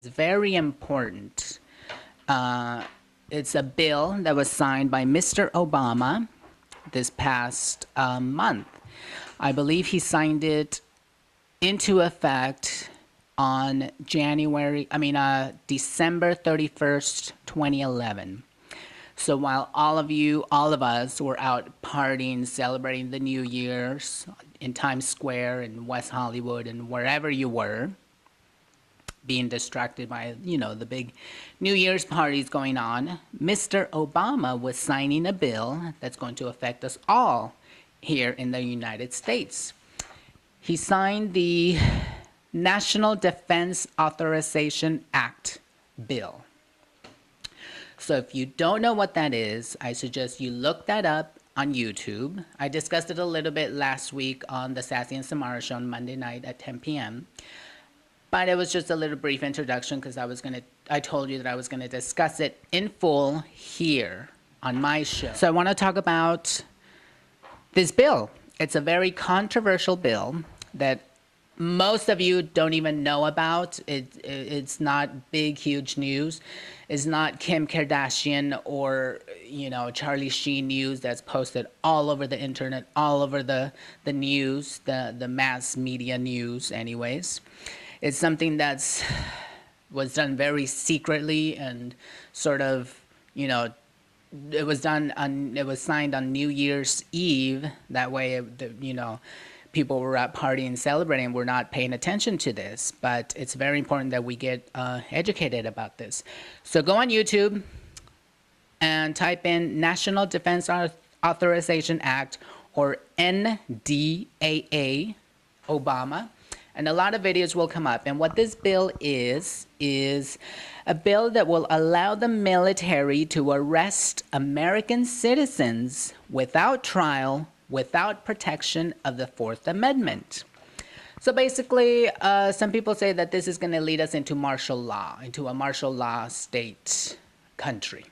It's very important. Uh, it's a bill that was signed by Mr. Obama this past month. I believe he signed it into effect on December 31st, 2011. So while all of us were out partying, celebrating the New Year's in Times Square in West Hollywood and wherever you were, being distracted by, the big New Year's parties going on, Mr. Obama was signing a bill that's going to affect us all here in the United States. He signed the National Defense Authorization Act bill. So if you don't know what that is, I suggest you look that up on YouTube. I discussed it a little bit last week on the Sassy and Samara show on Monday night at 10 p.m. But it was just a little brief introduction because I told you that I was gonna discuss it in full here on my show. So I want to talk about this bill. It's a very controversial bill that most of you don't even know about. It's not big, huge news. It's not Kim Kardashian or, Charlie Sheen news that's posted all over the internet, all over the news, the mass media news anyways. It's something was done very secretly and sort of, it was signed on New Year's Eve. That way, people were out partying, celebrating. We're not paying attention to this, but it's very important that we get educated about this. So go on YouTube and type in National Defense Authorization Act, or NDAA, Obama. And a lot of videos will come up. And what this bill is a bill that will allow the military to arrest American citizens without trial, without protection of the Fourth Amendment. So basically, some people say that this is going to lead us into martial law, into a martial law state country.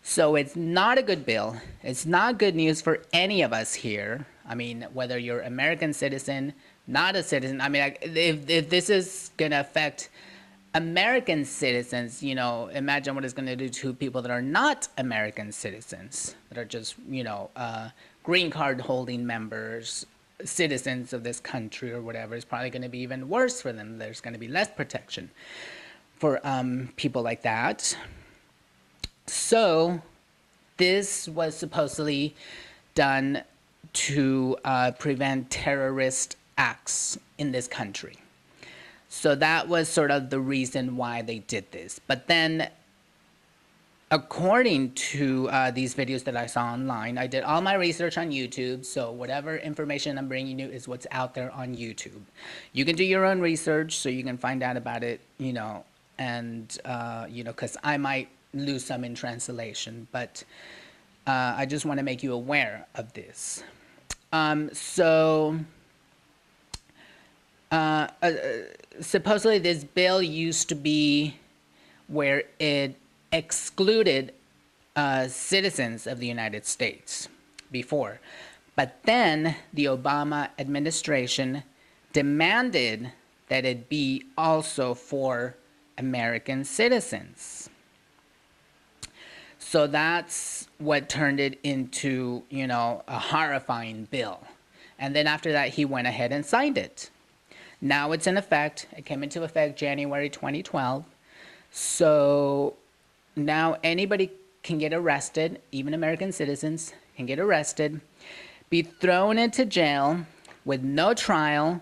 So it's not a good bill. It's not good news for any of us here. I mean, whether you're American citizen, not a citizen. I mean, if this is going to affect American citizens, imagine what it's going to do to people that are not American citizens, that are just, green card holding members, citizens of this country or whatever. It's probably going to be even worse for them. There's going to be less protection for people like that. So this was supposedly done to prevent terrorist acts in this country. So that was sort of the reason why they did this. But then, according to these videos that I saw online, I did all my research on YouTube, so whatever information I'm bringing you is what's out there on YouTube. You can do your own research so you can find out about it, and, because I might lose some in translation, but I just want to make you aware of this. Supposedly this bill used to be where it excluded citizens of the United States before. But then the Obama administration demanded that it be also for American citizens. So that's what turned it into, a horrifying bill. And then after that, he went ahead and signed it. Now it's in effect. It came into effect January 2012. So now anybody can get arrested, even American citizens can get arrested, be thrown into jail with no trial,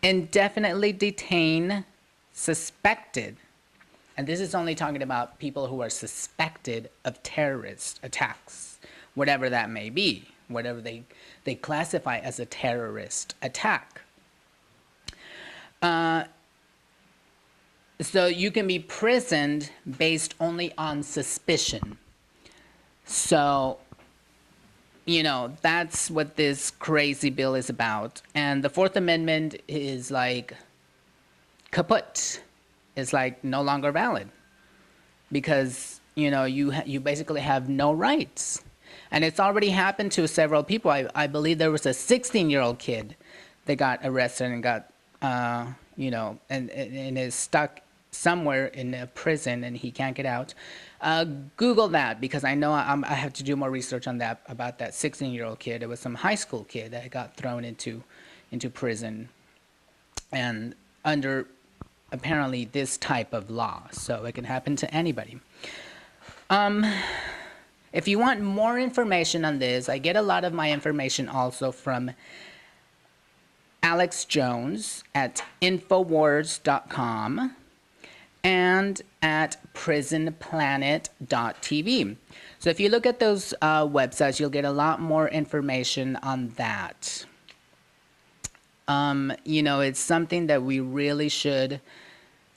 indefinitely detained, suspected. And this is only talking about people who are suspected of terrorist attacks, whatever that may be, whatever they classify as a terrorist attack. So you can be prisoned based only on suspicion. So, that's what this crazy bill is about. And the Fourth Amendment is like kaput. It's like no longer valid because, you basically have no rights. And it's already happened to several people. I believe there was a 16-year-old kid that got arrested and got, and is stuck somewhere in a prison and he can't get out. Google that, because I know I have to do more research on that, about that 16-year-old kid. It was some high school kid that got thrown into prison, and under apparently this type of law. So it can happen to anybody. If you want more information on this, I get a lot of my information also from Alex Jones at infowars.com and at prisonplanet.tv. So if you look at those websites, you'll get a lot more information on that. You know, it's something that we really should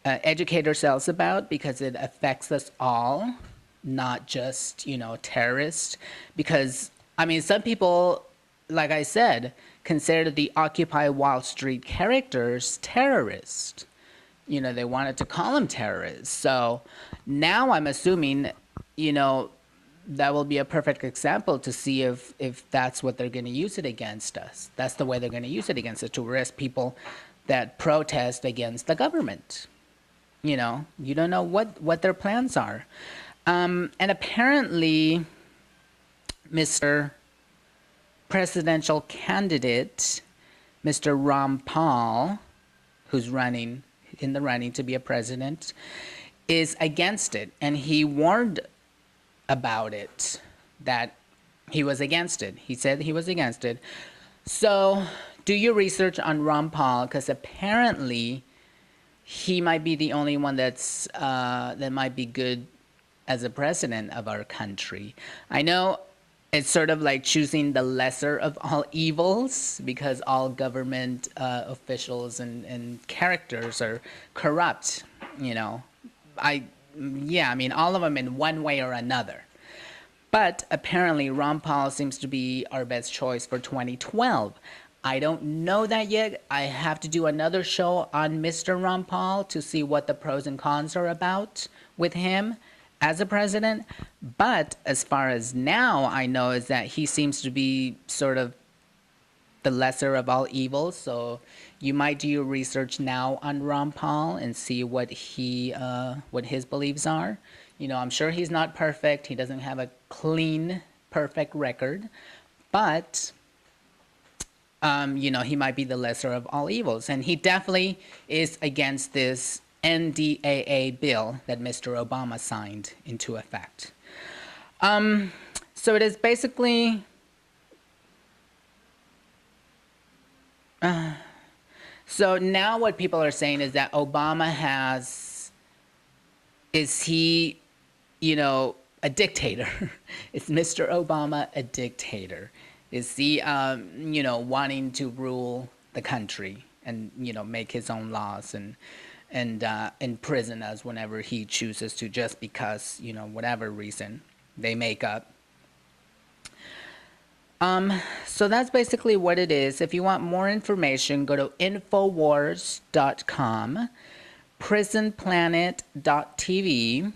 educate ourselves about, because it affects us all, not just, you know, terrorists. Because, I mean, some people, like I said, consider the Occupy Wall Street characters terrorists. You know, they wanted to call them terrorists. So now I'm assuming, you know, that will be a perfect example to see if that's what they're going to use it against us. That's the way they're going to use it against us, to arrest people that protest against the government. You know, you don't know what their plans are. And apparently, Mr. Presidential candidate, Mr. Ron Paul, who's running to be a president, is against it. And he warned about it, that he was against it. He said he was against it. So do your research on Ron Paul, because apparently he might be the only one that's that might be good as a president of our country. I know it's sort of like choosing the lesser of all evils, because all government officials and characters are corrupt, you know. I mean, all of them in one way or another. But apparently Ron Paul seems to be our best choice for 2012. I don't know that yet. I have to do another show on Mr. Ron Paul to see what the pros and cons are about with him as a president. But as far as now I know is that he seems to be sort of the lesser of all evils. So you might do your research now on Ron Paul and see what his beliefs are. You know, I'm sure he's not perfect. He doesn't have a clean, perfect record, but you know, he might be the lesser of all evils. And he definitely is against this NDAA bill that Mr. Obama signed into effect. So it is basically so now what people are saying is that Obama is he, you know, a dictator? Is Mr. Obama a dictator? Is he, you know, wanting to rule the country and, you know, make his own laws and imprison us whenever he chooses to, just because, you know, whatever reason they make up. So that's basically what it is. If you want more information, go to infowars.com, prisonplanet.tv,